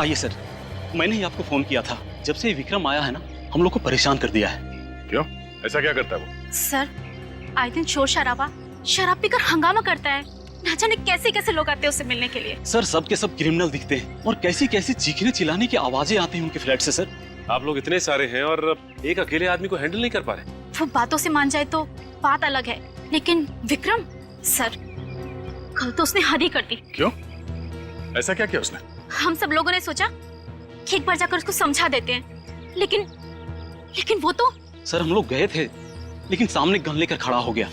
आइए सर, मैंने ही आपको फोन किया था। जब से विक्रम आया है ना, हम लोग को परेशान कर दिया है। क्यों? ऐसा क्या करता है वो? सर, आए दिन शोर शराब पीकर हंगामा करता है। ना जाने कैसे कैसे लोग आते हैं उससे मिलने के लिए। सर, सब के सब क्रिमिनल दिखते हैं और कैसी कैसी चीखने चिल्लाने की आवाजें आती हैं उनके फ्लैट से। सर, आप लोग इतने सारे हैं और एक अकेले आदमी को हैंडल नहीं कर पा रहे। वो बातों से मान जाए तो बात अलग है, लेकिन विक्रम सर, कल तो उसने हद ही कर दी। क्यों? ऐसा क्या किया उसने? हम सब लोगों ने सोचा कि एक बार जाकर उसको समझा देते हैं, लेकिन वो तो। सर, हम लोग गए थे, लेकिन सामने गन लेकर खड़ा हो गया।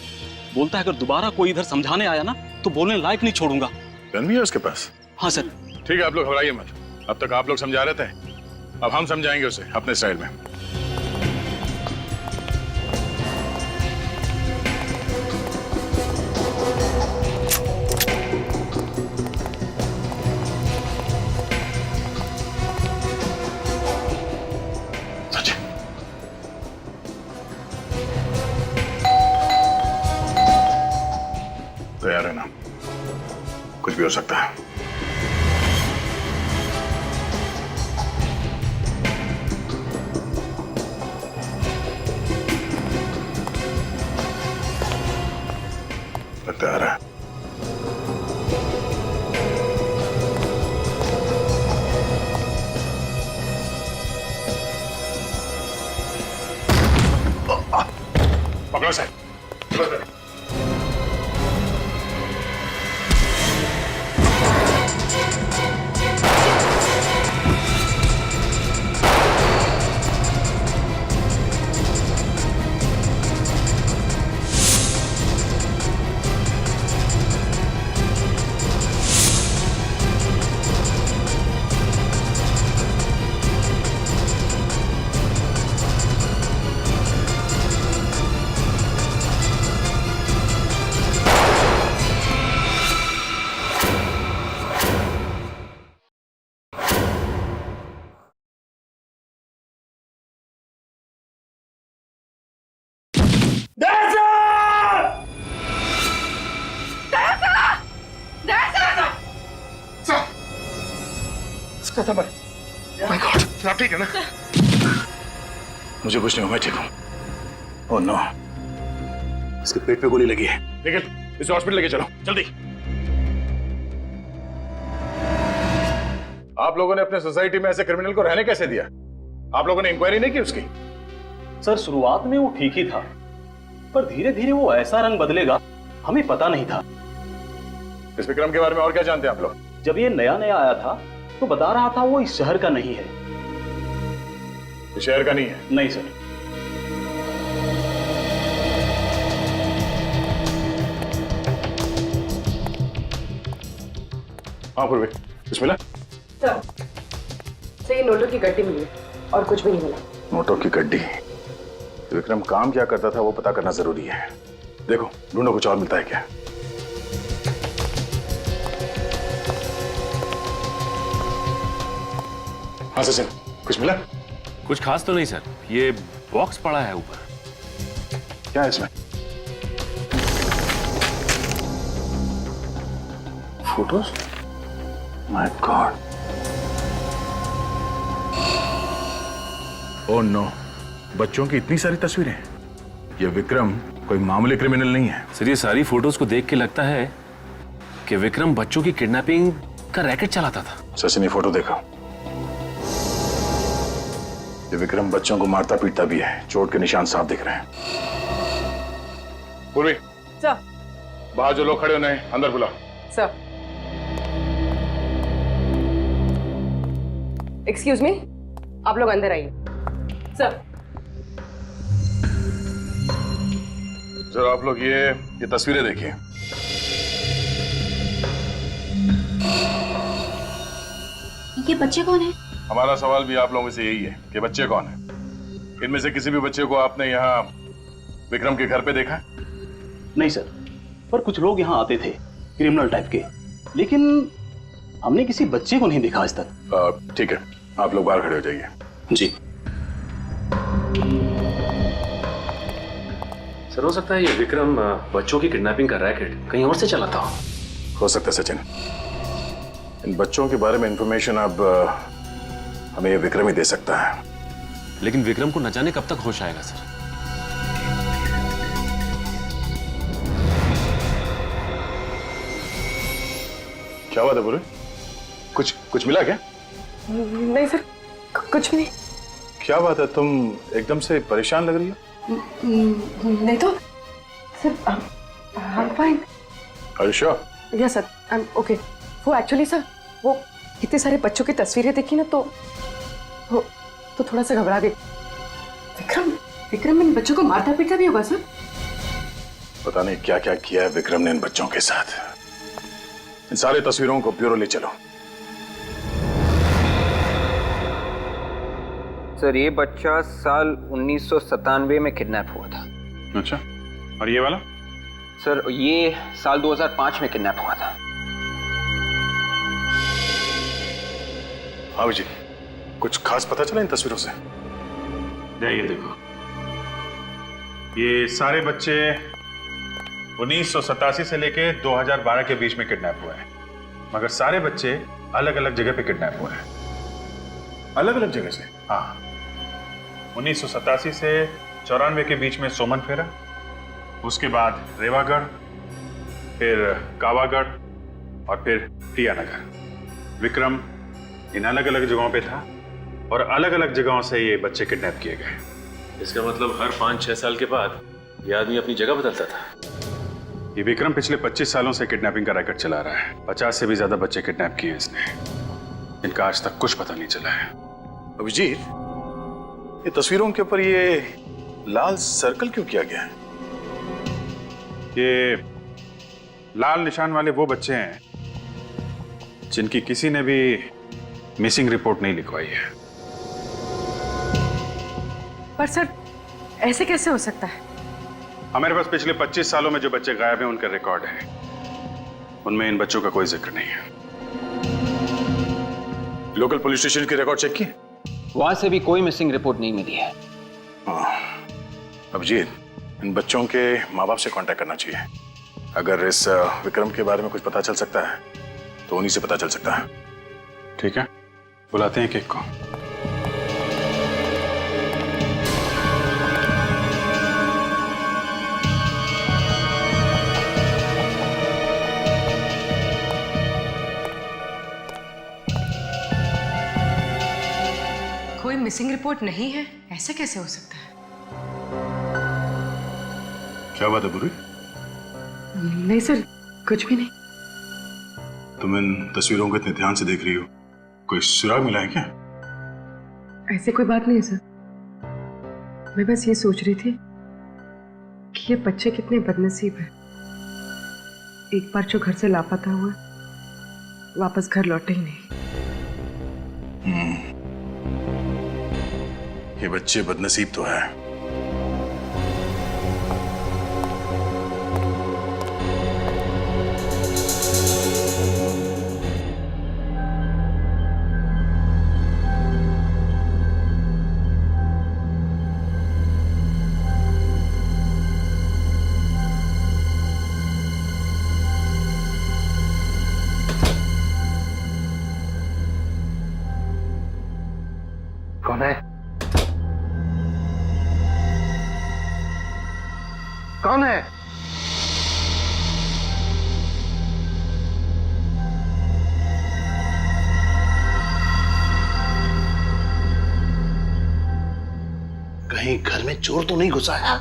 बोलता है अगर दोबारा कोई इधर समझाने आया ना तो बोलने लायक नहीं छोड़ूंगा। गन भी है उसके पास? हाँ सर। ठीक है, आप लोग घबराइए मत। अब तक आप लोग समझा रहे थे, अब हम समझाएंगे उसे अपने स्टाइल में। तैयार है ना? कुछ भी हो सकता है। लगता आ रहा है। पकड़ो साहब। माय गॉड, आप ठीक है ना? मुझे कुछ नहीं हुआ, मैं ठीक हूँ। ओह नो, इसके पेट पे गोली लगी है। निखिल, इसे हॉस्पिटल लेके चलो जल्दी। आप लोगों ने अपने सोसाइटी में ऐसे क्रिमिनल को रहने कैसे दिया? आप लोगों ने इंक्वायरी नहीं की उसकी? सर, शुरुआत में वो ठीक ही था, पर धीरे धीरे वो ऐसा रंग बदलेगा हमें पता नहीं था। इस विक्रम के बारे में और क्या जानते हैं आप लोग? जब ये नया नया आया था तो बता रहा था वो इस शहर का नहीं है। इस शहर का नहीं है? नहीं सर। हाँ पूर्वी, कुछ मिला? सर, ये नोटों की गड्डी मिली और कुछ भी नहीं मिला। नोटों की गड्डी? विक्रम काम क्या करता था वो पता करना जरूरी है। देखो, ढूंढो कुछ और मिलता है क्या। हाँ सचिन, कुछ मिला? कुछ खास तो नहीं सर, ये बॉक्स पड़ा है ऊपर। क्या है इसमें? Photos? My god. Oh no, बच्चों की इतनी सारी तस्वीरें। ये विक्रम कोई मामूली क्रिमिनल नहीं है। सर, ये सारी फोटोज को देख के लगता है कि विक्रम बच्चों की किडनैपिंग का रैकेट चलाता था। सचिन, ये फोटो देखो। ये विक्रम बच्चों को मारता पीटता भी है, चोट के निशान साफ दिख रहे हैं। पूर्वी, सर। बाहर जो लोग खड़े उन्हें अंदर बुला। सर। एक्सक्यूज मी, आप लोग अंदर आइए। सर। जरा आप लोग ये तस्वीरें देखिए। ये बच्चे कौन है? हमारा सवाल भी आप लोगों से यही है कि बच्चे कौन हैं? इनमें से किसी भी बच्चे को आपने यहाँ विक्रम के घर पे देखा? नहीं सर, पर कुछ लोग यहाँ आते थे क्रिमिनल टाइप के, लेकिन हमने किसी बच्चे को नहीं देखा आज तक। ठीक है, आप लोग बाहर खड़े हो जाइए। जी सर, हो सकता है ये विक्रम बच्चों की किडनैपिंग का रैकेट कहीं और से चलाता हो। हो सकता है सचिन। इन बच्चों के बारे में इंफॉर्मेशन अब हमें ये विक्रम ही दे सकता है। लेकिन विक्रम को न जाने कब तक होश आएगा सर। क्या बात है बुरे? कुछ मिला क्या? नहीं सर, कुछ भी नहीं। क्या बात है, तुम एकदम से परेशान लग रही हो? नहीं तो sir, I am fine. Are you sure? Yes sir, I am okay. वो एक्चुअली सर, वो इतने सारे बच्चों की तस्वीरें देखी ना तो थोड़ा सा घबरा गई। विक्रम इन बच्चों को मारता पीटता भी होगा सर? पता नहीं क्या क्या किया है विक्रम ने इन बच्चों के साथ। इन सारी तस्वीरों को ब्यूरो ले चलो। सर ये बच्चा साल 1997 में किडनैप हुआ था। अच्छा, और ये वाला? सर ये साल 2005 में किडनैप हुआ था। हाँ जी, कुछ खास पता चला इन तस्वीरों से? ये देखो, ये सारे बच्चे 1987 से लेके 2012 के बीच में किडनैप हुए हैं, मगर सारे बच्चे अलग अलग जगह पे किडनैप हुए हैं। अलग अलग जगह से? हाँ, 1987 से 94 के बीच में सोमन फेरा, उसके बाद रेवागढ़, फिर कावागढ़ और फिर टियानगर। विक्रम इन अलग अलग जगहों पे था और अलग अलग जगहों से ये बच्चे किडनैप किए गए। इसका मतलब हर 5-6 साल के बाद ये आदमी अपनी जगह बदलता था। ये विक्रम पिछले 25 सालों से किडनैपिंग का रैकेट चला रहा है। 50 से भी ज्यादा बच्चे किडनैप किए इसने। इनका आज तक कुछ पता नहीं चला है। अभिजीत, ये तस्वीरों के ऊपर ये लाल सर्कल क्यों किया गया है? ये लाल निशान वाले वो बच्चे हैं जिनकी किसी ने भी मिसिंग रिपोर्ट नहीं लिखवाई है। पर सर ऐसे कैसे हो सकता है? हमारे पास पिछले 25 सालों में जो बच्चे गायब हैं उनका रिकॉर्ड है, उनमें इन बच्चों का कोई जिक्र नहीं है। लोकल पुलिस स्टेशन की रिकॉर्ड चेक की? वहां से भी कोई मिसिंग रिपोर्ट नहीं मिली है। अभिजीत, इन बच्चों के माँ बाप से कांटेक्ट करना चाहिए। अगर इस विक्रम के बारे में कुछ पता चल सकता है तो उन्हीं से पता चल सकता है। ठीक है, बुलाते हैं केक को। कोई मिसिंग रिपोर्ट नहीं है, ऐसा कैसे हो सकता है? क्या बात है बुरी? नहीं सर, कुछ भी नहीं। तुम इन तस्वीरों को इतने ध्यान से देख रही हो, कोई सुराग मिला है क्या? ऐसे कोई बात नहीं है सर। मैं बस ये सोच रही थी कि ये बच्चे कितने बदनसीब हैं। एक बार जो घर से लापता हुआ, वापस घर लौटे ही नहीं। ये बच्चे बदनसीब तो है। कौन है? कौन है? कहीं घर में चोर तो नहीं घुसा है?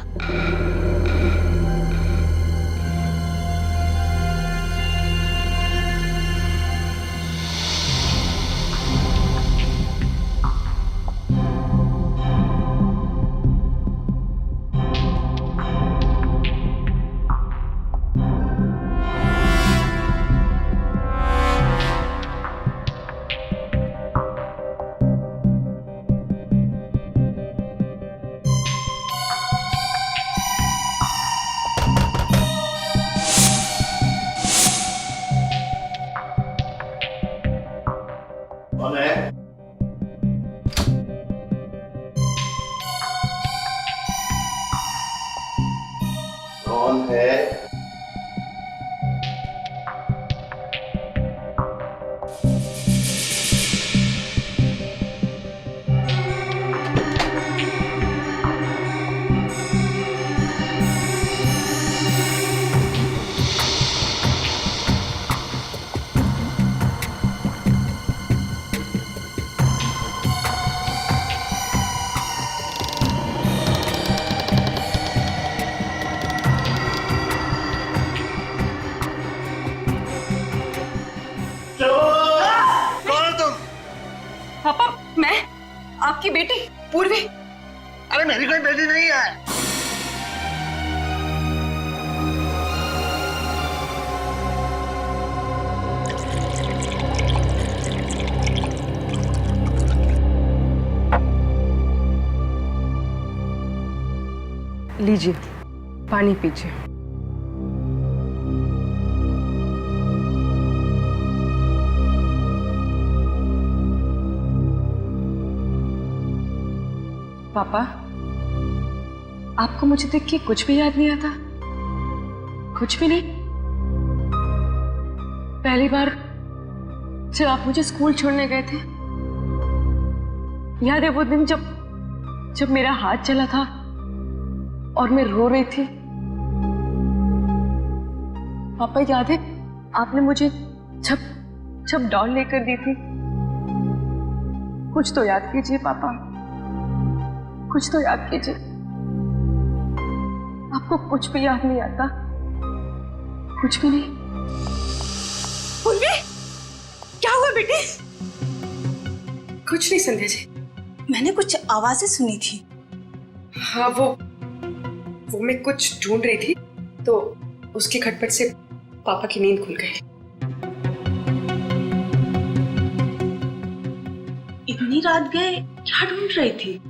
आपकी बेटी पूर्वी? अरे मेरी कोई बेटी नहीं है। लीजिए, पानी पीजिए। पापा, आपको मुझे देख के कुछ भी याद नहीं आता? कुछ भी नहीं? पहली बार जब आप मुझे स्कूल छोड़ने गए थे, याद है वो दिन जब मेरा हाथ चला था और मैं रो रही थी? पापा, याद है आपने मुझे जब डॉल लेकर दी थी? कुछ तो याद कीजिए पापा, कुछ तो याद कीजिए। आपको कुछ भी याद नहीं आता? कुछ भी नहीं? पूर्वी, क्या हुआ बेटी? कुछ नहीं संध्या जी। मैंने कुछ आवाजें सुनी थी। हाँ, वो मैं कुछ ढूंढ रही थी तो उसकी खटपट से पापा की नींद खुल गई। इतनी रात गए क्या ढूंढ रही थी?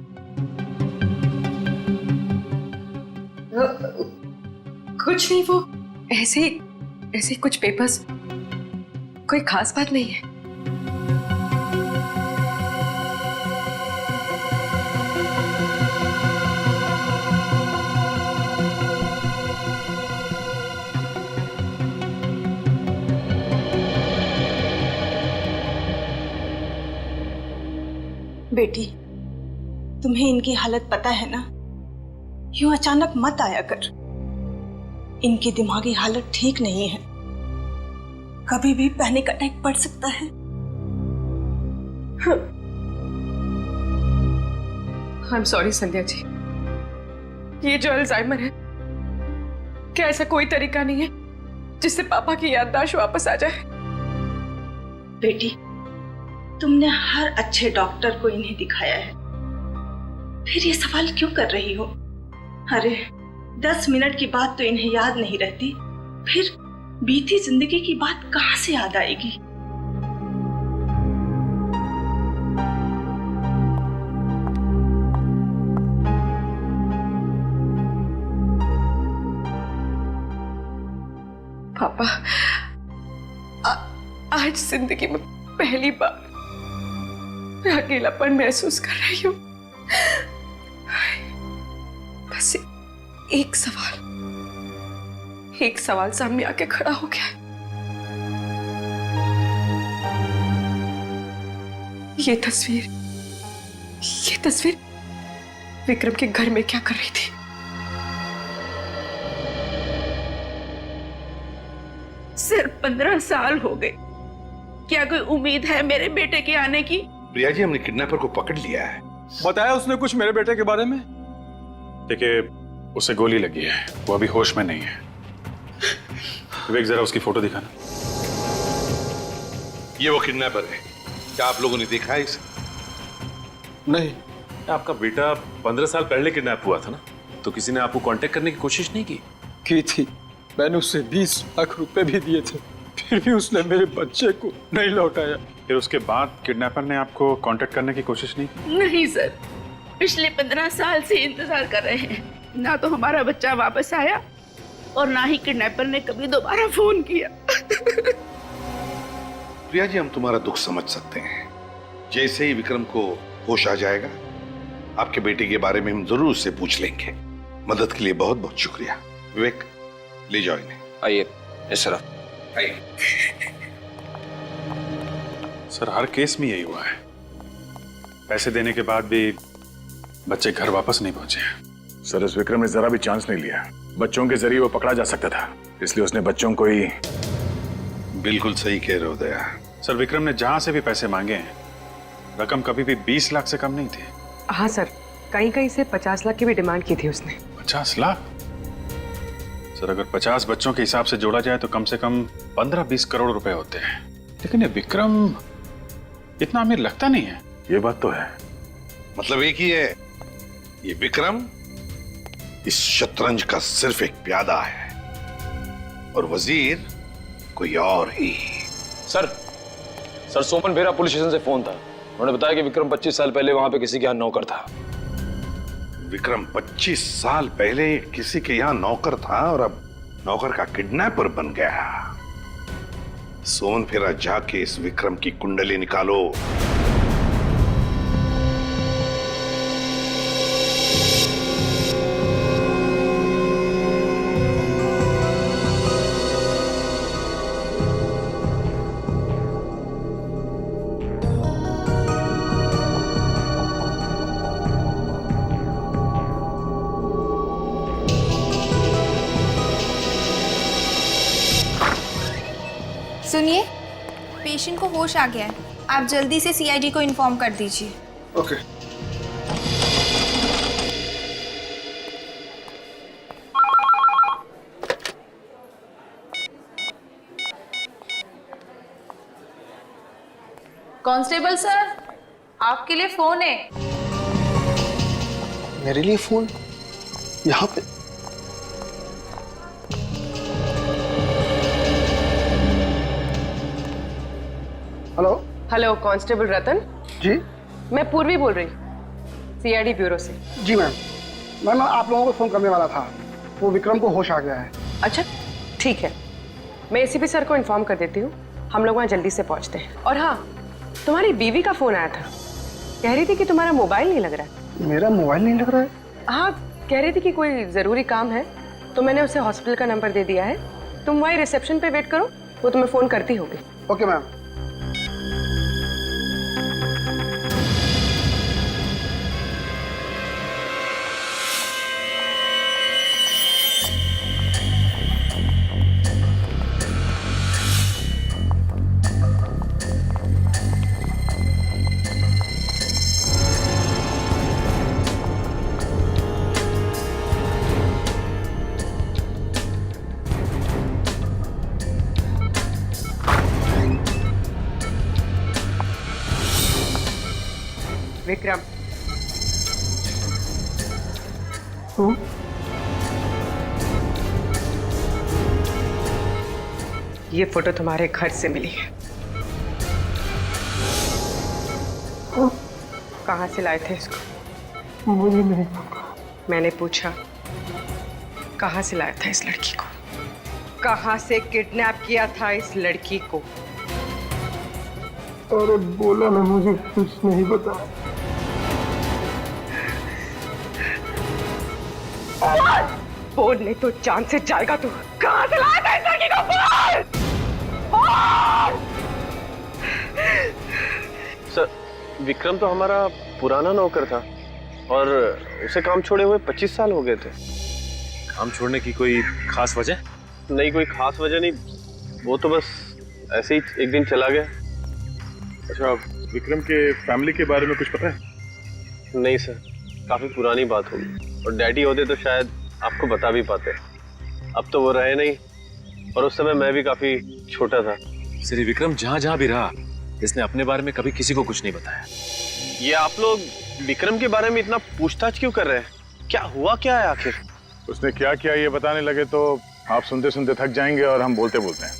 कुछ नहीं, वो ऐसे ही कुछ पेपर्स, कोई खास बात नहीं है। बेटी, तुम्हें इनकी हालत पता है ना? यूं अचानक मत आया कर। इनकी दिमागी हालत ठीक नहीं है, कभी भी पैनिक अटैक पड़ सकता है। I am sorry Sandhya ji, ये जो अल्जाइमर है, क्या ऐसा कोई तरीका नहीं है जिससे पापा की याददाश्त वापस आ जाए? बेटी, तुमने हर अच्छे डॉक्टर को इन्हें दिखाया है, फिर ये सवाल क्यों कर रही हो? अरे 10 मिनट की बात तो इन्हें याद नहीं रहती, फिर बीती जिंदगी की बात कहां से याद आएगी? पापा, आज जिंदगी में पहली बार मैं अकेलापन महसूस कर रही हूँ। बस एक सवाल सामने आके खड़ा हो गया। ये तस्वीर विक्रम के घर में क्या कर रही थी? सिर्फ 15 साल हो गए, क्या कोई उम्मीद है मेरे बेटे के आने की? प्रिया जी, हमने किडनैपर को पकड़ लिया है। बताया उसने कुछ मेरे बेटे के बारे में? देखिए, उसे गोली लगी है, वो अभी होश में नहीं है। विवेक, जरा उसकी फोटो दिखाना। ये वो किडनैपर है, क्या आप लोगों ने देखा है इसे? नहीं। आपका बेटा 15 साल पहले किडनैप हुआ था ना, तो किसी ने आपको कांटेक्ट करने की कोशिश नहीं की थी? मैंने उससे 20 लाख रुपए भी दिए थे, फिर भी उसने मेरे बच्चे को नहीं लौटाया। फिर उसके बाद किडनैपर ने आपको कांटेक्ट करने की कोशिश नहीं की? नहीं सर, पिछले 15 साल से इंतजार कर रहे हैं, ना तो हमारा बच्चा वापस आया और ना ही किडनैपर ने कभी दोबारा फोन किया। प्रिया जी, हम तुम्हारा दुख समझ सकते हैं। जैसे ही विक्रम को होश आ जाएगा, आपके बेटे के बारे में हम जरूर उससे पूछ लेंगे। मदद के लिए बहुत बहुत शुक्रिया। विवेक, ले जाओ इन्हें। आइए इस तरफ आइए। सर, हर केस में यही हुआ है, पैसे देने के बाद भी बच्चे घर वापस नहीं पहुंचे। सर, इस विक्रम ने जरा भी चांस नहीं लिया। बच्चों के जरिए वो पकड़ा जा सकता था, इसलिए उसने बच्चों को ही। बिल्कुल सही कह रहे हो दया। सर, विक्रम ने जहां से भी पैसे मांगे हैं, रकम कभी भी 20 लाख से कम नहीं थी। हाँ सर, कहीं से 50 लाख की भी डिमांड की थी उसने। 50 लाख? सर, अगर 50 बच्चों के हिसाब से जोड़ा जाए तो कम से कम 15-20 करोड़ रुपए होते हैं। लेकिन ये विक्रम इतना अमीर लगता नहीं है। ये बात तो है, मतलब एक ही है, ये विक्रम इस शतरंज का सिर्फ एक प्यादा है और वजीर कोई और ही। सर सोमन बेरा पुलिस स्टेशन से फोन था। उन्होंने बताया कि विक्रम 25 साल पहले वहां पे किसी के यहाँ नौकर था। विक्रम 25 साल पहले किसी के यहाँ नौकर था और अब नौकर का किडनैपर बन गया। सोमन फेरा जाके इस विक्रम की कुंडली निकालो। सुनिए, पेशेंट को होश आ गया है। आप जल्दी से सीआईडी को इन्फॉर्म कर दीजिए। ओके। कांस्टेबल सर, आपके लिए फोन है। मेरे लिए फोन यहाँ पे? हेलो कांस्टेबल रतन जी। मैं पूर्वी बोल रही हूँ, सीआईडी ब्यूरो से। जी मैम, मैम आप लोगों को फोन करने वाला था। वो विक्रम को होश आ गया है। अच्छा ठीक है, मैं एसीपी सर को इन्फॉर्म कर देती हूँ। हम लोग वहाँ जल्दी से पहुँचते हैं। और हाँ, तुम्हारी बीवी का फोन आया था, कह रही थी कि तुम्हारा मोबाइल नहीं लग रहा है। मेरा मोबाइल नहीं लग रहा है? हाँ, कह रही थी कि कोई ज़रूरी काम है, तो मैंने उसे हॉस्पिटल का नंबर दे दिया है। तुम वहीं रिसेप्शन पे वेट करो, वो तुम्हें फ़ोन करती होगी। Okay ma'am. विक्रम, ये फोटो तुम्हारे घर से मिली है। कहाँ से लाए थे इसको? मुझे नहीं। मैंने पूछा, कहाँ से लाया था इस लड़की को? कहाँ से किडनैप किया था इस लड़की को? अरे बोला ना, मुझे कुछ नहीं पता। बोल नहीं तो जान से जाएगा तू। कहाँ से लाया था इस लड़की को? बोल! सर, विक्रम तो हमारा पुराना नौकर था और उसे काम छोड़े हुए 25 साल हो गए थे। काम छोड़ने की कोई खास वजह? नहीं, कोई खास वजह नहीं, वो तो बस ऐसे ही एक दिन चला गया। अच्छा, विक्रम के फैमिली के बारे में कुछ पता है? नहीं सर, काफी पुरानी बात होगी, और डैडी होते तो शायद आपको बता भी पाते। अब तो वो रहे नहीं, और उस समय मैं भी काफी छोटा था। श्री विक्रम जहाँ जहाँ भी रहा, इसने अपने बारे में कभी किसी को कुछ नहीं बताया। ये आप लोग विक्रम के बारे में इतना पूछताछ क्यों कर रहे हैं? क्या हुआ क्या है आखिर? उसने क्या किया ये बताने लगे तो आप सुनते सुनते थक जाएंगे और हम बोलते बोलते हैं।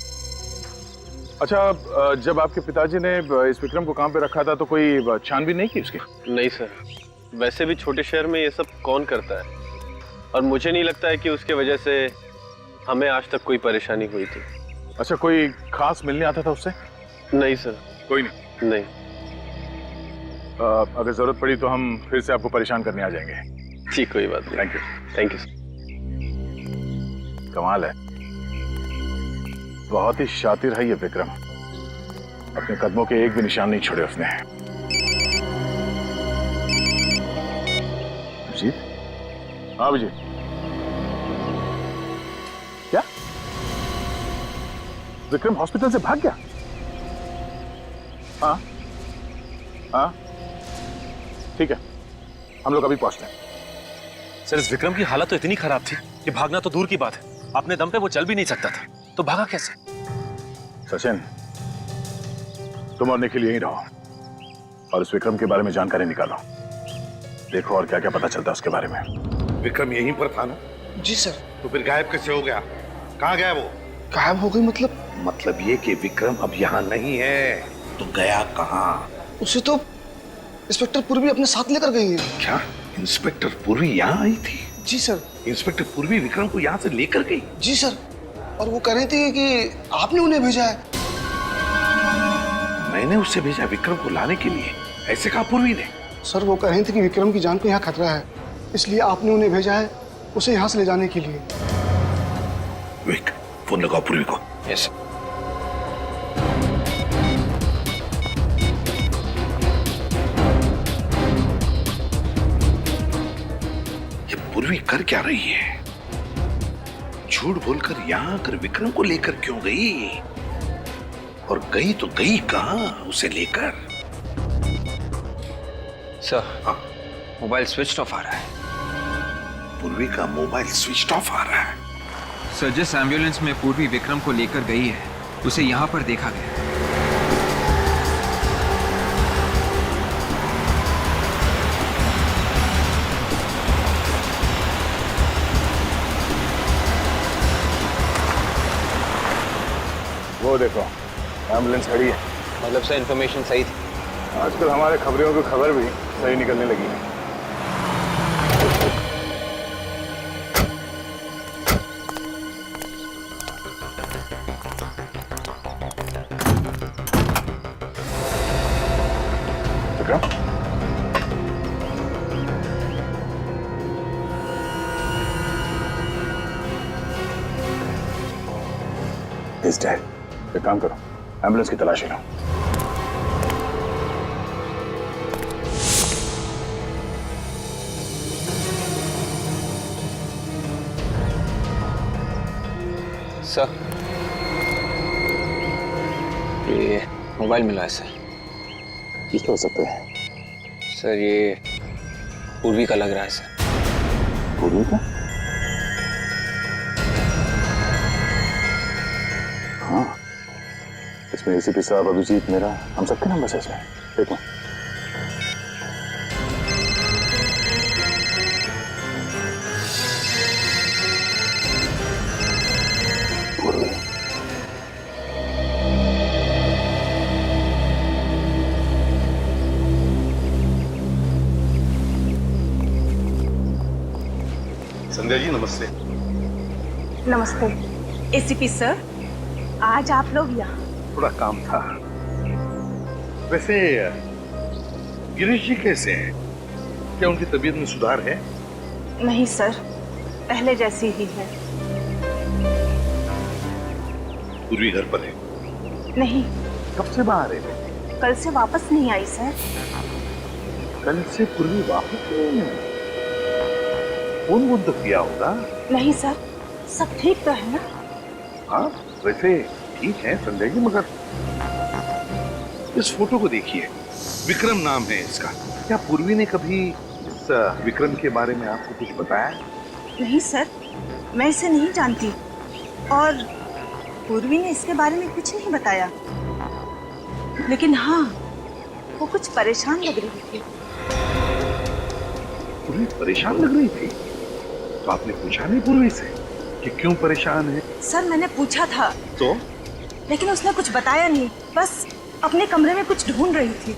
अच्छा, जब आपके पिताजी ने इस विक्रम को काम पे रखा था तो कोई छानबीन नहीं की उसकी? नहीं सर, वैसे भी छोटे शहर में ये सब कौन करता है, और मुझे नहीं लगता है कि उसके वजह से हमें आज तक कोई परेशानी हुई थी। अच्छा, कोई खास मिलने आता था उससे? नहीं सर। कोई नहीं? नहीं। अगर जरूरत पड़ी तो हम फिर से आपको परेशान करने आ जाएंगे। ठीक, कोई बात नहीं। Thank you. Thank you sir. कमाल है, बहुत ही शातिर है ये विक्रम। अपने कदमों के एक भी निशान नहीं छोड़े उसने। अभिजीत? हाँ अभिजीत, क्या विक्रम हॉस्पिटल से भाग गया? हाँ हाँ, ठीक है, हम लोग अभी पहुंचते हैं। सर, इस विक्रम की हालत तो इतनी खराब थी कि भागना तो दूर की बात है, अपने दम पे वो चल भी नहीं सकता था, तो भागा कैसे? सचिन, तुम और निखिल यहीं रहो और इस विक्रम के बारे में जानकारी निकालो। देखो और क्या क्या पता चलता है उसके बारे में। विक्रम यहीं पर था ना? जी सर। तो फिर गायब कैसे हो गया? कहाँ गया वो? गायब हो गई मतलब? मतलब ये कि विक्रम अब यहाँ नहीं है, तो गया कहाँ? उसे तो इंस्पेक्टर पूर्वी अपने साथ लेकर गई है। क्या इंस्पेक्टर पूर्वी यहाँ आई थी? जी सर। इंस्पेक्टर पूर्वी विक्रम को यहाँ से लेकर गई? जी सर, और वो कह रही थी कि आपने उन्हें भेजा है। मैंने उससे भेजा विक्रम को लाने के लिए, ऐसे कहा पूर्वी ने? सर वो कह रही थी कि विक्रम की जान को यहाँ खतरा है, इसलिए आपने उन्हें भेजा है उसे यहाँ से ले जाने के लिए। विक, फोन लगाओ पूर्वी को। यस। ये पूर्वी कर क्या रही है? झूठ बोलकर यहाँ आकर विक्रम को लेकर क्यों गई? और गई तो गई कहाँ उसे लेकर? सर, मोबाइल स्विच ऑफ आ रहा है। पूर्वी का मोबाइल स्विच ऑफ आ रहा है? सर, जिस एम्बुलेंस में पूर्वी विक्रम को लेकर गई है उसे यहाँ पर देखा गया। वो देखो एम्बुलेंस खड़ी है। मतलब सर इन्फॉर्मेशन सही थी? आजकल हमारे खबरियों की खबर भी सही निकलने लगी है। He's dead. एक काम करो, एम्बुलेंस की तलाशी लो। सर, ये मोबाइल मिला है सर। किसका हो सकता है? सर ये पूर्वी का लग रहा है सर। पूर्वी का? हाँ, इसमें एसीपी साहब, अभिजीत, मेरा, हम सबके नंबर है इसमें। देखो पूर्वी। संध्या जी नमस्ते। नमस्ते। एसीपी सर, आज आप लोग यहाँ? थोड़ा काम था। वैसे गिरीश जी कैसे हैं? क्या उनकी तबीयत में सुधार है? नहीं सर, पहले जैसी ही है। पूर्वी घर पर है? नहीं। कब से बाहर है? कल से वापस नहीं आई सर। कल से पूर्वी वापस नहीं आई? फोन वोन तो किया होगा? नहीं सर, सब ठीक तो है ना? हाँ वैसे ठीक है संजय जी, मगर इस फोटो को देखिए, विक्रम नाम है इसका। क्या पूर्वी ने कभी इस विक्रम के बारे में आपको कुछ बताया? नहीं सर, मैं इसे नहीं जानती और पूर्वी ने इसके बारे में कुछ नहीं बताया। लेकिन हाँ, वो कुछ परेशान लग रही थी। पूर्वी परेशान लग रही थी? तो आपने पूछा नहीं पूर्वी से कि क्यों परेशान है? सर मैंने पूछा था तो? लेकिन उसने कुछ बताया नहीं, बस अपने कमरे में कुछ ढूंढ रही थी।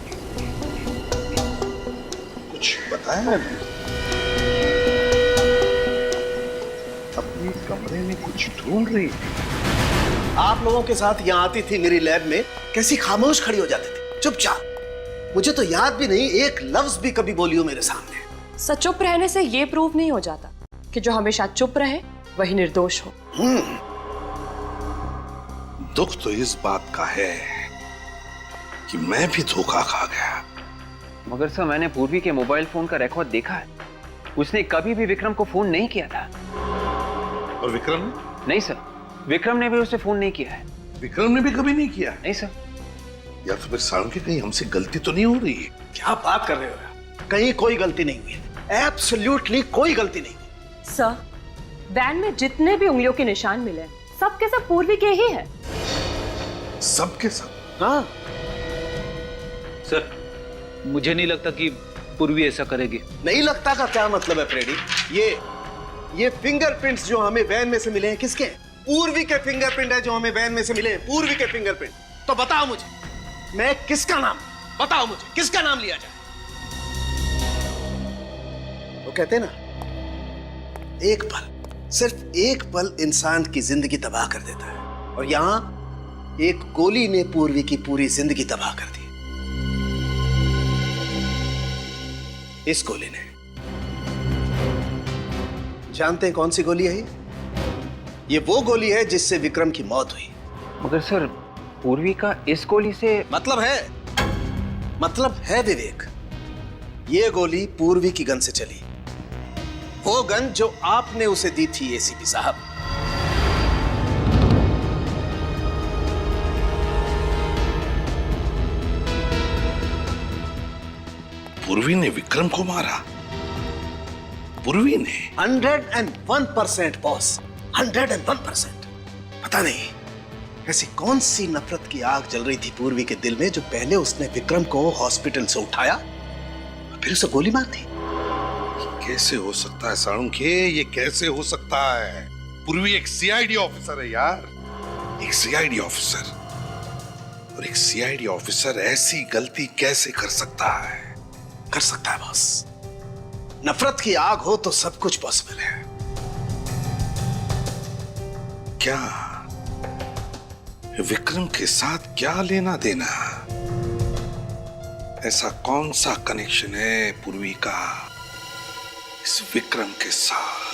कुछ बताया नहीं? अपने कमरे में कुछ ढूंढ रही थी? आप लोगों के साथ यहाँ आती थी मेरी लैब में, कैसी खामोश खड़ी हो जाती थी, चुपचाप। मुझे तो याद भी नहीं एक लफ्ज भी कभी बोली हो मेरे सामने। सर, चुप रहने से ये प्रूव नहीं हो जाता कि जो हमेशा चुप रहे वही निर्दोष हो। दुख तो इस बात का है कि मैं भी धोखा खा गया। मगर सर, मैंने पूर्वी के मोबाइल फोन का रिकॉर्ड देखा है। उसने कभी भी विक्रम को फोन नहीं किया था। और विक्रम ने? नहीं सर, विक्रम ने भी उसे फोन नहीं किया है। विक्रम ने भी कभी नहीं किया? नहीं सर। या तो फिर साळुंखे कहीं हमसे गलती तो नहीं हो रही है? क्या बात कर रहे हो? कहीं कोई गलती नहीं हुई, एब्सोल्युटली कोई गलती नहीं। सर, वैन में जितने भी उंगलियों के निशान मिले सब के सब पूर्वी के ही है। सब के सब? हाँ सर, मुझे नहीं लगता कि पूर्वी ऐसा करेगी। नहीं लगता का क्या मतलब है फ्रेडी? ये फिंगरप्रिंट्स जो हमें वैन में से मिले हैं किसके हैं? पूर्वी के फिंगरप्रिंट है जो हमें वैन में से मिले हैं, पूर्वी के फिंगरप्रिंट। तो बताओ मुझे, मैं किसका नाम, बताओ मुझे किसका नाम लिया जाए? वो कहते हैं ना, एक पल, सिर्फ एक पल इंसान की जिंदगी तबाह कर देता है, और यहां एक गोली ने पूर्वी की पूरी जिंदगी तबाह कर दी। इस गोली ने, जानते हैं कौन सी गोली है ये वो गोली है जिससे विक्रम की मौत हुई। मगर सर, पूर्वी का इस गोली से मतलब है विवेक, ये गोली पूर्वी की गन से चली, वो गन जो आपने उसे दी थी एसीपी साहब। पूर्वी ने विक्रम को मारा? पूर्वी ने? 101% बॉस, 101%। पता नहीं ऐसी कौन सी नफरत की आग जल रही थी पूर्वी के दिल में जो पहले उसने विक्रम को हॉस्पिटल से उठाया और फिर उसे गोली मार दी। कैसे हो सकता है साळुंखे, ये कैसे हो सकता है? पूर्वी एक सीआईडी ऑफिसर है यार, एक सीआईडी ऑफिसर, और एक सीआईडी ऑफिसर ऐसी गलती कैसे कर सकता है? कर सकता है बॉस, नफरत की आग हो तो सब कुछ पॉसिबल है। क्या विक्रम के साथ क्या लेना देना? ऐसा कौन सा कनेक्शन है पूर्वी का इस विक्रम के साथ?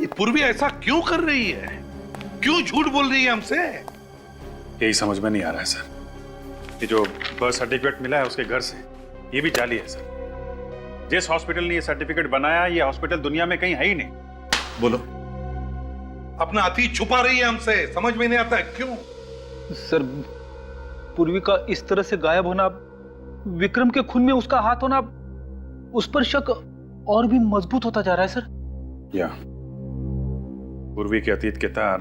ये पूर्वी ऐसा क्यों कर रही है? क्यों झूठ बोल रही है हमसे? यही समझ में नहीं आ रहा है सर। ये जो बर्थ सर्टिफिकेट मिला है उसके घर से, ये भी जाली है सर। जिस हॉस्पिटल ने ये सर्टिफिकेट बनाया, ये हॉस्पिटल दुनिया में कहीं है ही नहीं। बोलो, अपना अतीत छुपा रही है हमसे, समझ में नहीं आता है क्यों? सर, पूर्वी का इस तरह से गायब होना, विक्रम के खून में उसका हाथ होना, उस पर शक और भी मजबूत होता जा रहा है सर। या पूर्वी के अतीत के तार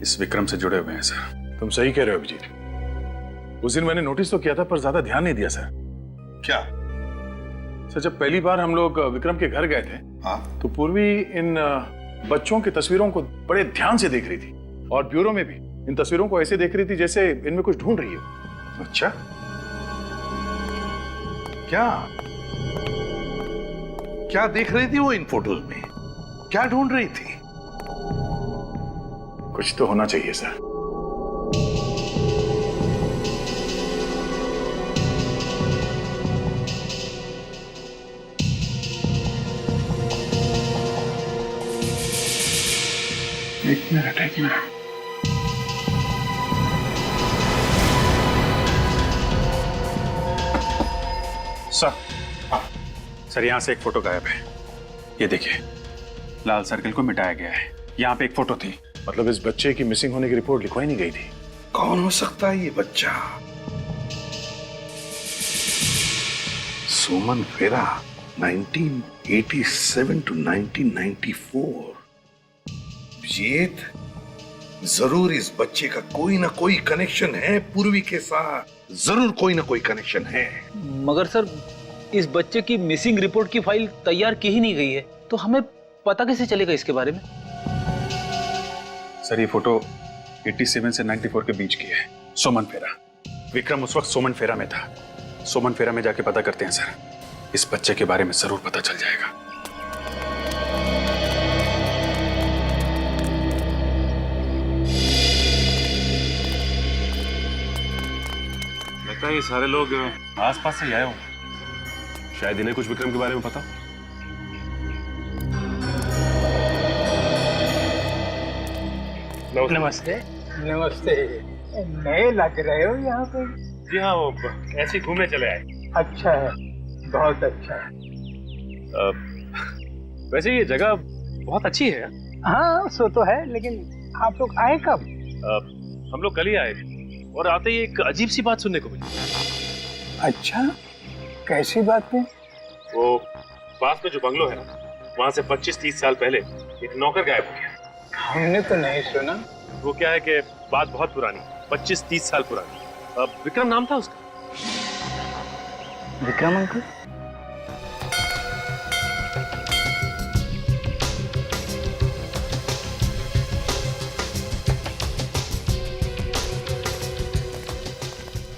इस विक्रम से जुड़े हुए हैं सर। तुम सही कह रहे हो अभिजीत। उस दिन मैंने नोटिस तो किया था पर ज्यादा ध्यान नहीं दिया सर। क्या सर, जब पहली बार हम लोग विक्रम के घर गए थे, हाँ, तो पूर्वी इन बच्चों की तस्वीरों को बड़े ध्यान से देख रही थी, और ब्यूरो में भी इन तस्वीरों को ऐसे देख रही थी जैसे इनमें कुछ ढूंढ रही हो। अच्छा, क्या क्या देख रही थी वो इन फोटोज में? क्या ढूंढ रही थी? कुछ तो होना चाहिए सर। एक मिनट सर। सर, यहां से एक फोटो गायब है। ये देखिए, लाल सर्कल को मिटाया गया है। यहां पे एक फोटो थी। मतलब इस बच्चे की मिसिंग होने की रिपोर्ट लिखवाई नहीं गई थी। कौन हो सकता है ये बच्चा? सोमन फेरा, 1987 to 1994। ये जरूर इस बच्चे का कोई ना कोई कनेक्शन है पूर्वी के साथ, जरूर कोई ना कोई कनेक्शन है। मगर सर, इस बच्चे की मिसिंग रिपोर्ट की फाइल तैयार की ही नहीं गई है, तो हमें पता कैसे चलेगा इसके बारे में? सर, ये फोटो 87 से 94 के बीच की है। सोमन फेरा, विक्रम उस वक्त सोमन फेरा में था। सोमन फेरा में जाके पता करते हैं सर। इस बच्चे के बारे में जरूर पता चल जाएगा। लगता है ये सारे लोग आसपास से आए होंगे। शायद इन्हें कुछ विक्रम के बारे में पता। नमस्ते। नमस्ते। नए लग रहे हो यहाँ पे? जी हाँ, वो ऐसे ही घूमने चले आए। अच्छा है, बहुत अच्छा है। वैसे ये जगह बहुत अच्छी है। हाँ, सो तो है, लेकिन आप लोग आए कब? हम लोग कल ही आए और आते ही एक अजीब सी बात सुनने को मिली। अच्छा, कैसी बात है? वो पास में जो बंगलो है ना, वहाँ से 25-30 साल पहले एक नौकर गायब हो गया। हमने तो नहीं सुना। वो क्या है कि बात बहुत पुरानी, 25-30 साल पुरानी। विक्रम नाम था उसका। विक्रम अंकल?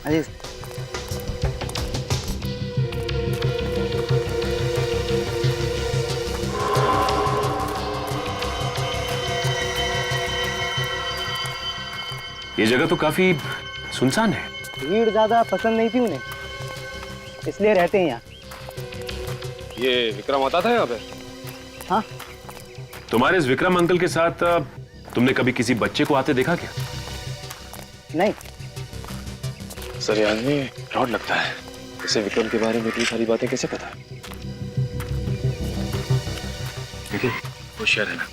अरे ये जगह तो काफी सुनसान है। भीड़ ज्यादा पसंद नहीं थी उन्हें, इसलिए रहते हैं यहाँ। ये विक्रम आता था यहाँ पे? हाँ। तुम्हारे इस विक्रम अंकल के साथ तुमने कभी किसी बच्चे को आते देखा क्या? नहीं। सर ये आदमी फ्रॉड लगता है। इसे विक्रम के बारे में इतनी सारी बातें कैसे पता है? देखिए होशियार है ना।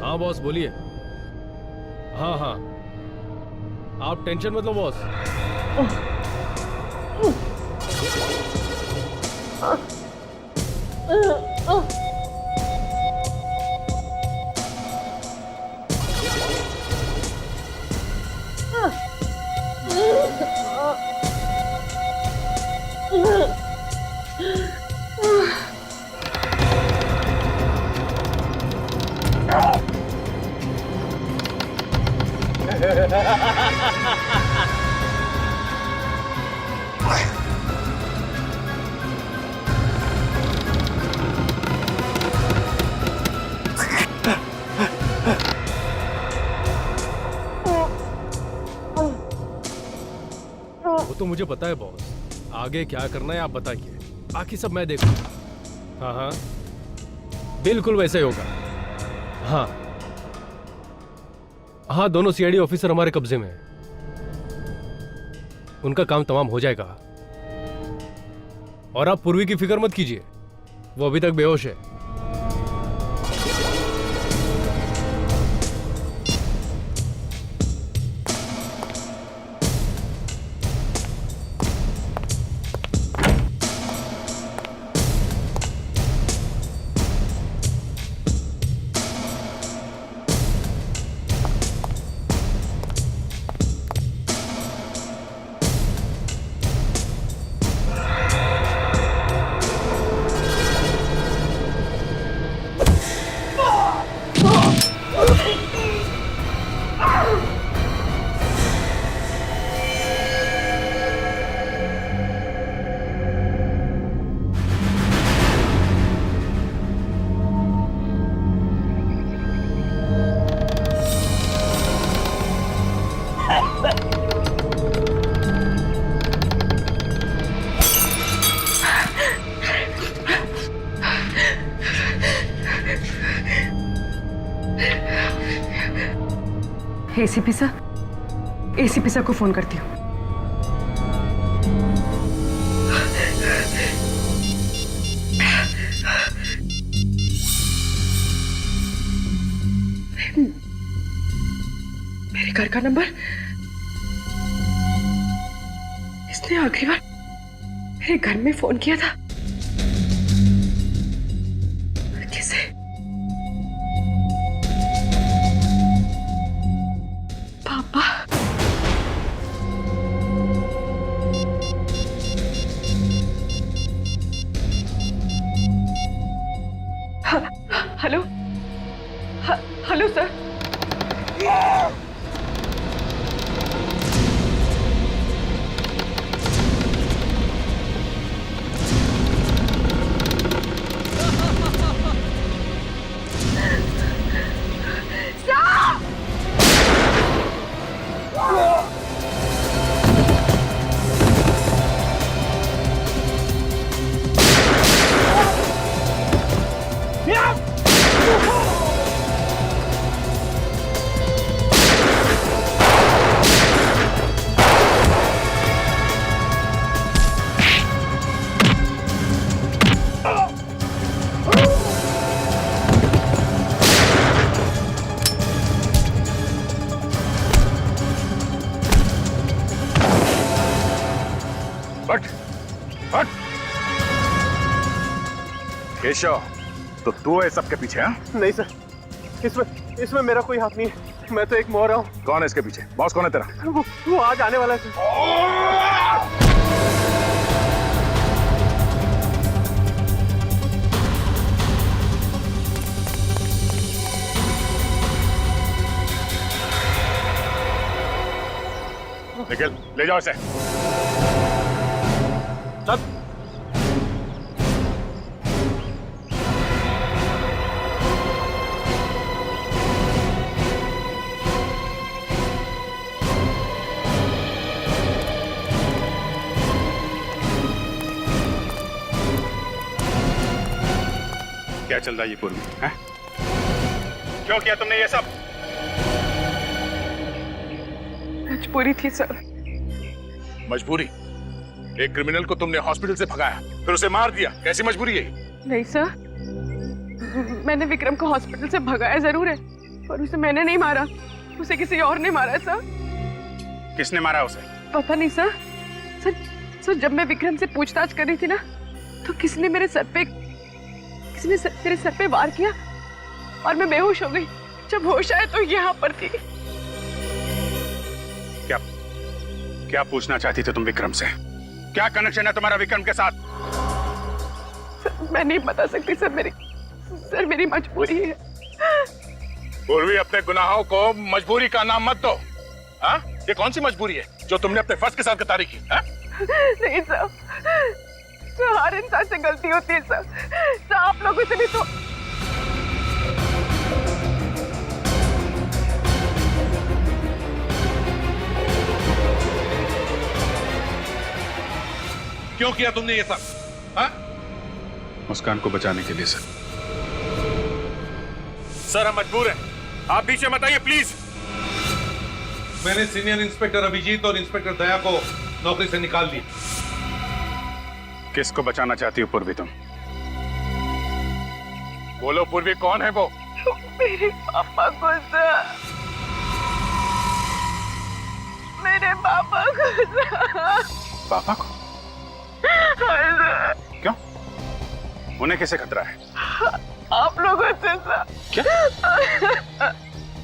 हाँ बॉस बोलिए। हाँ हाँ आप टेंशन मत लो बॉस। वो तो मुझे पता है बॉस, आगे क्या करना है आप बताइए, बाकी सब मैं देखूंगा। हाँ हाँ बिल्कुल वैसे ही होगा। हाँ हाँ दोनों सीआईडी ऑफिसर हमारे कब्जे में हैं। उनका काम तमाम हो जाएगा। और आप पूर्वी की फिक्र मत कीजिए, वो अभी तक बेहोश है। एसीपी सर को फोन करती हूँ। मेरे घर का नंबर, इसने आखिरी बार मेरे घर में फोन किया था। किसे? पापा। Hello sir. केशव, तो तू है सबके पीछे? हाँ? नहीं सर, इसमें मेरा कोई हाथ नहीं है। मैं तो एक मोहरा हूँ। कौन है इसके पीछे? बॉस कौन है तेरा? वो आज आने वाला है सर। निखिल, ले जाओ इसे। सर, क्या चल रहा है ये पूर्वी? हैं? क्यों किया तुमने ये सब? मजबूरी थी सर। मजबूरी? एक क्रिमिनल को तुमने हॉस्पिटल से भगाया, फिर उसे मार दिया, कैसी मजबूरी है? नहीं सर, मैंने विक्रम को हॉस्पिटल से भगाया जरूर है, पर उसे मैंने नहीं मारा, उसे किसी और ने मारा है सर। किसने मारा उसे? पता नहीं सर। सर जब मैं विक्रम से पूछताछ कर रही थी ना, तो किसी ने मेरे सर पे वार किया और मैं बेहोश हो गई। जब होश आया तो यहाँ पर थी। क्या पूछना चाहती थे तुम विक्रम से? क्या कनेक्शन है तुम्हारा विक्रम के साथ? सर, मैं नहीं बता सकती सर, मेरी मजबूरी है। पूर्वी, अपने गुनाहों को मजबूरी का नाम मत दो। हाँ? ये कौन सी मजबूरी है जो तुमने अपने फर्ज के साथ गद्दारी की? हाँ? नहीं सर, हर इंसान से गलती होती है सर, आप लोगों से भी तो। क्यों किया तुमने ये सब? हाँ? मुस्कान को बचाने के लिए सर। सर, हम मजबूर हैं, आप बीच में मत आइए प्लीज। मैंने सीनियर इंस्पेक्टर अभिजीत और इंस्पेक्टर दया को नौकरी से निकाल दिया। किसको बचाना चाहती हो पूर्वी तुम? बोलो पूर्वी, कौन है वो? मेरे पापा को सर, मेरे पापा को सर। पापा को? क्यों? उन्हें कैसे खतरा है? आप लोगों से सर। क्या?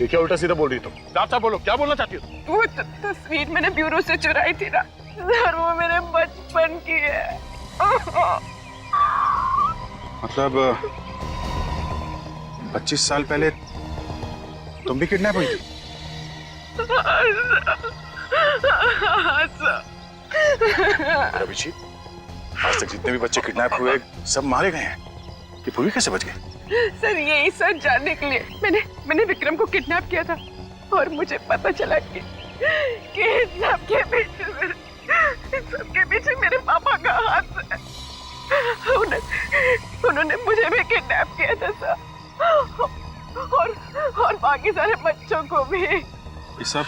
ये क्या उल्टा सीधा बोल रही तुम? साफ साफ बोलो, क्या बोलना चाहती हो? वो तस्वीर मैंने ब्यूरो से चुराई थी ना सर, वो मेरे बचपन की है। मतलब 25 साल पहले तुम भी किडनैप हुई थी? अभिजीत, आज तक जितने भी बच्चे किडनैप हुए सब मारे गए हैं, ये पूर्वी कैसे बच गए? सर यही सच जानने के लिए मैंने विक्रम को किडनैप किया था, और मुझे पता चला कि सबके पीछे मेरे पापा का हाथ है। उन्होंने मुझे भी किडनैप किया था सर, और बाकी सारे बच्चों को भी। ये सब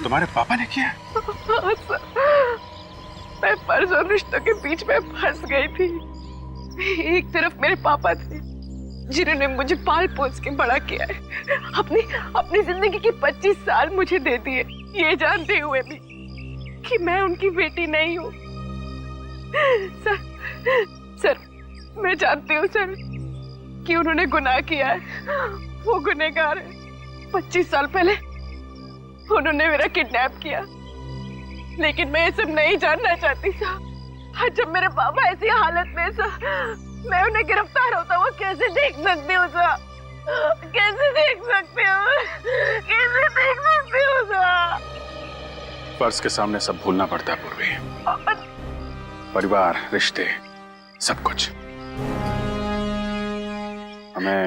तुम्हारे पापा ने किया? हाँ सर, मैं फर्ज और रिश्तों के बीच में फंस गई थी। एक तरफ मेरे पापा थे जिन्होंने मुझे पाल पोस के बड़ा किया है, अपनी जिंदगी के 25 साल मुझे दे दिए, ये जानते हुए भी कि मैं उनकी बेटी नहीं हूँ। सर मैं जानती हूँ सर कि उन्होंने गुनाह किया है, वो गुनहगार है। 25 साल पहले उन्होंने मेरा किडनैप किया, लेकिन मैं ये सब नहीं जानना चाहती सर। जब मेरे पापा ऐसी हालत में सर, मैं उन्हें गिरफ्तार होता हुआ कैसे देख सकती हूँ सर? कैसे देख सकते हो? कैसे देख सकते हो सर? फर्ज के सामने सब भूलना पड़ता है पूर्वी। परिवार, रिश्ते, सब कुछ। हमें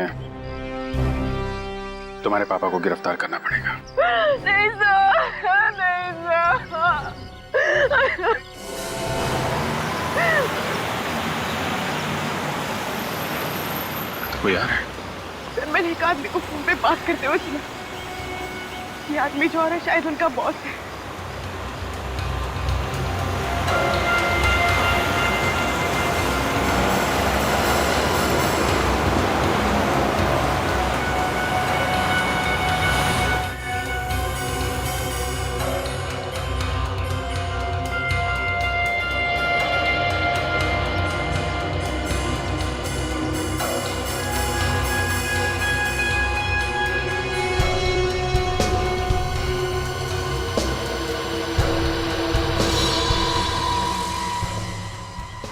तुम्हारे पापा को गिरफ्तार करना पड़ेगा। नहीं सर, नहीं सर। तो कोई आ रहा है? सर मैंने एक आदमी को फोन पे बात करते हुए सुना। ये आदमी जो आ रहा है शायद उनका बॉस है।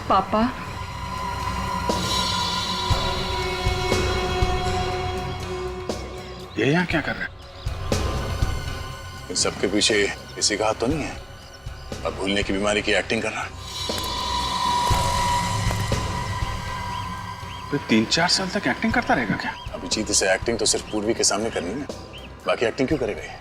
पापा, ये यहाँ क्या कर रहे हैं? इन सबके पीछे किसी का हाथ तो नहीं है? अब भूलने की बीमारी की एक्टिंग कर रहा है। तो 3-4 साल तक एक्टिंग करता रहेगा क्या? अभिजीत इसे एक्टिंग तो सिर्फ पूर्वी के सामने करनी है, बाकी एक्टिंग क्यों करेगा ये?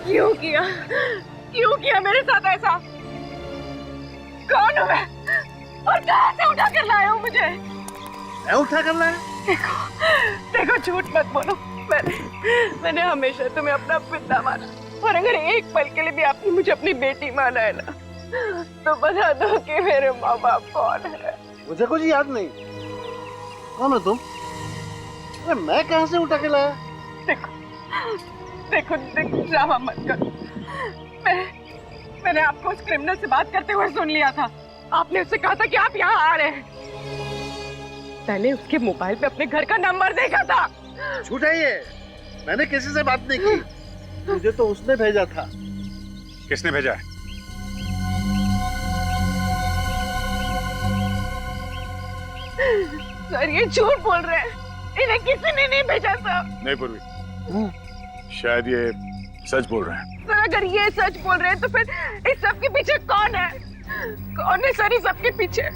क्यों किया? क्यों किया मेरे साथ ऐसा? कौन हूँ मैं? और कहाँ से उठा कर लाए हो मुझे? मैं उठा कर लाया? देखो झूठ मत बोलो। मैंने हमेशा तुम्हें अपना पिता माना, और अगर एक पल के लिए भी आपने मुझे अपनी बेटी माना है ना, तो बता दो कि मेरे माँ बाप कौन है। मुझे कुछ याद नहीं। कौन हो तुम? अरे मैं कहाँ से उठा के लाया? देखो ड्रामा मत करो। मैंने आपको उस क्रिमिनल से बात करते हुए सुन लिया था। आपने उससे कहा था कि आप यहाँ आ रहे हैं। मैंने उसके मोबाइल पे अपने घर का नंबर देखा था। झूठ है ये। मैंने किसी से बात नहीं की। मुझे तो उसने भेजा था। किसने भेजा है? सर ये झूठ बोल रहे हैं। इन्हें किसी ने नहीं भेजा था। नहीं पूर्वी, शायद ये सच बोल रहे हैं। सर अगर ये सच बोल रहे हैं तो फिर इस सब के पीछे कौन है? कौन है सर इस सब के पीछे?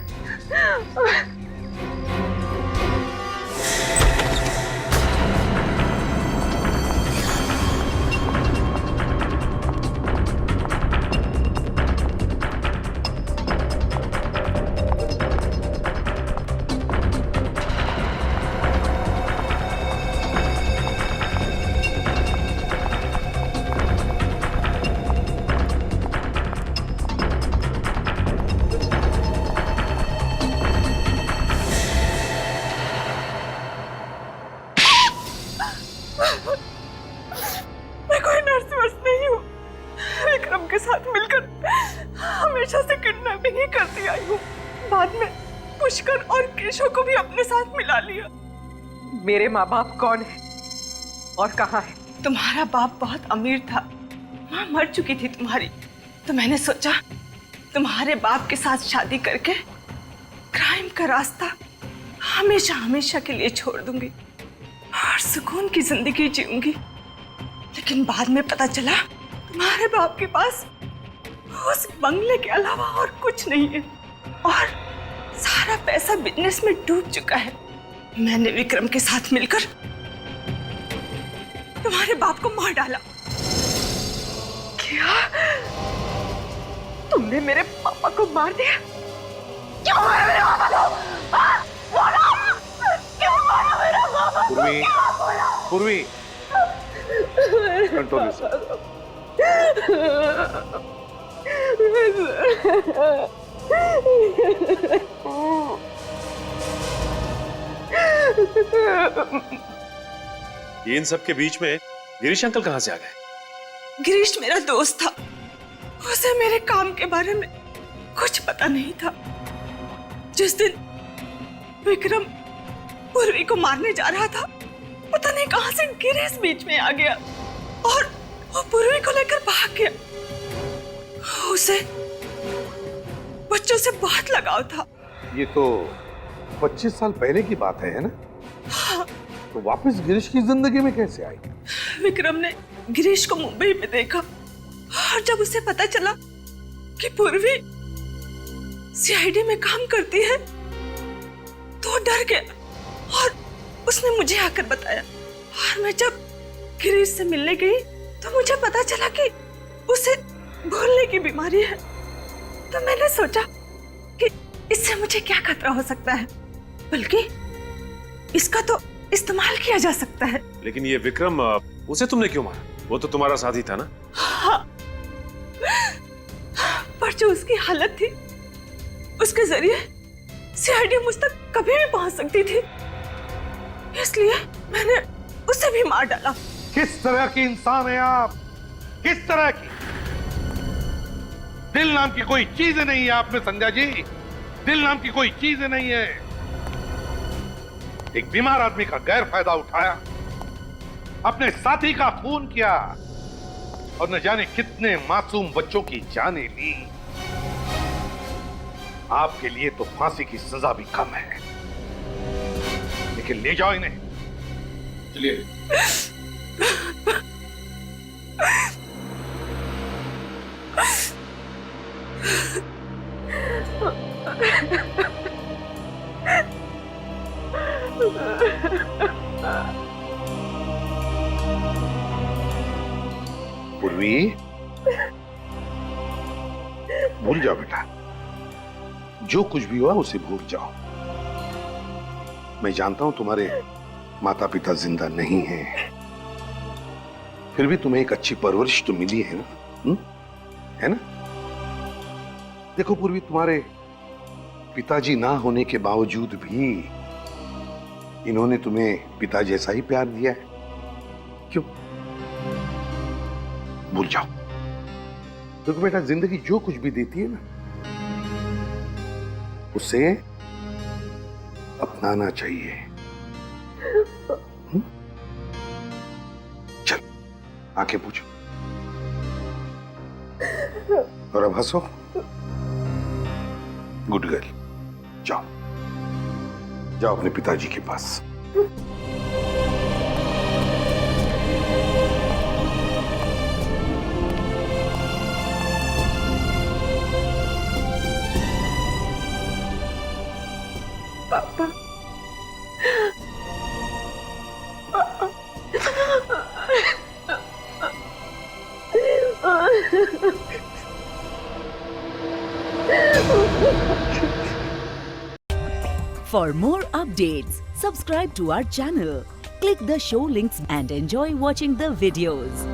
मैं कोई नर्स वर्स नहीं हूँ। विक्रम के साथ मिलकर हमेशा से किडनैपिंग ही करती आई हूँ। बाद में पुष्कर और केशव को भी अपने साथ मिला लिया। मेरे माँ बाप कौन है और कहाँ है? तुम्हारा बाप बहुत अमीर था, माँ मर चुकी थी तुम्हारी, तो मैंने सोचा तुम्हारे बाप के साथ शादी करके क्राइम का रास्ता हमेशा हमेशा के लिए छोड़ दूंगी और सुकून की जिंदगी जीऊंगी। लेकिन बाद में पता चला तुम्हारे बाप के पास उस बंगले के अलावा और कुछ नहीं है और सारा पैसा बिजनेस में डूब चुका है। मैंने विक्रम के साथ मिलकर तुम्हारे बाप को मार डाला। क्या तुमने मेरे पापा को मार दिया? क्यों मारा मेरे पापा को? बोलो, क्यों मारा मेरे पापा को? पूर्वी, कंट्रोल ये इन सब के बीच में गिरीश अंकल कहाँ से आ गए? गिरीश मेरा दोस्त था, उसे मेरे काम के बारे में कुछ पता नहीं था। जिस दिन विक्रम पूर्वी को मारने जा रहा था, पता नहीं कहां से गिरीश बीच में आ गया और वो पूर्वी को लेकर भाग गया। उसे बच्चों से बहुत लगाव था। ये तो 25 साल पहले की बात है ना? हाँ। तो वापस गिरीश की जिंदगी में कैसे आई? विक्रम ने गिरीश को मुंबई में देखा और जब उसे पता चला कि पूर्वी सीआईडी में काम करती है तो डर गया और उसने मुझे आकर बताया। और मैं जब गिरीश से मिलने गई तो मुझे पता चला कि उसे भूलने की बीमारी है। तो मैंने सोचा कि इससे मुझे क्या खतरा हो सकता है, बल्कि इसका तो इस्तेमाल किया जा सकता है। लेकिन ये विक्रम, उसे तुमने क्यों मारा? वो तो तुम्हारा साथी था ना? हाँ, पर जो उसकी हालत थी उसके जरिए सीआईडी मुझ तक कभी भी पहुंच सकती थी, इसलिए मैंने उसे भी मार डाला। किस तरह की इंसान है आप? किस तरह की? दिल नाम की कोई चीज नहीं है आप में संध्या जी। दिल नाम की कोई चीज नहीं है। एक बीमार आदमी का गैर फायदा उठाया, अपने साथी का खून किया और न जाने कितने मासूम बच्चों की जानें ली। आपके लिए तो फांसी की सजा भी कम है, लेकिन ले जाओ इन्हें। चलिए। पूर्वी, भूल जाओ बेटा, जो कुछ भी हुआ उसे भूल जाओ। मैं जानता हूं तुम्हारे माता पिता जिंदा नहीं हैं, फिर भी तुम्हें एक अच्छी परवरिश तो मिली है ना? है ना? देखो पूर्वी, तुम्हारे पिताजी ना होने के बावजूद भी इन्होंने तुम्हें पिता जैसा ही प्यार दिया है। क्यों? भूल जाओ। देखो बेटा, जिंदगी जो कुछ भी देती है ना, उसे अपनाना चाहिए। चल, आंखें पूछो और अब हंसो। गुड गर्ल, जाओ जाओ अपने पिताजी के पास। पापा, For more updates, subscribe to our channel, click the show links and enjoy watching the videos.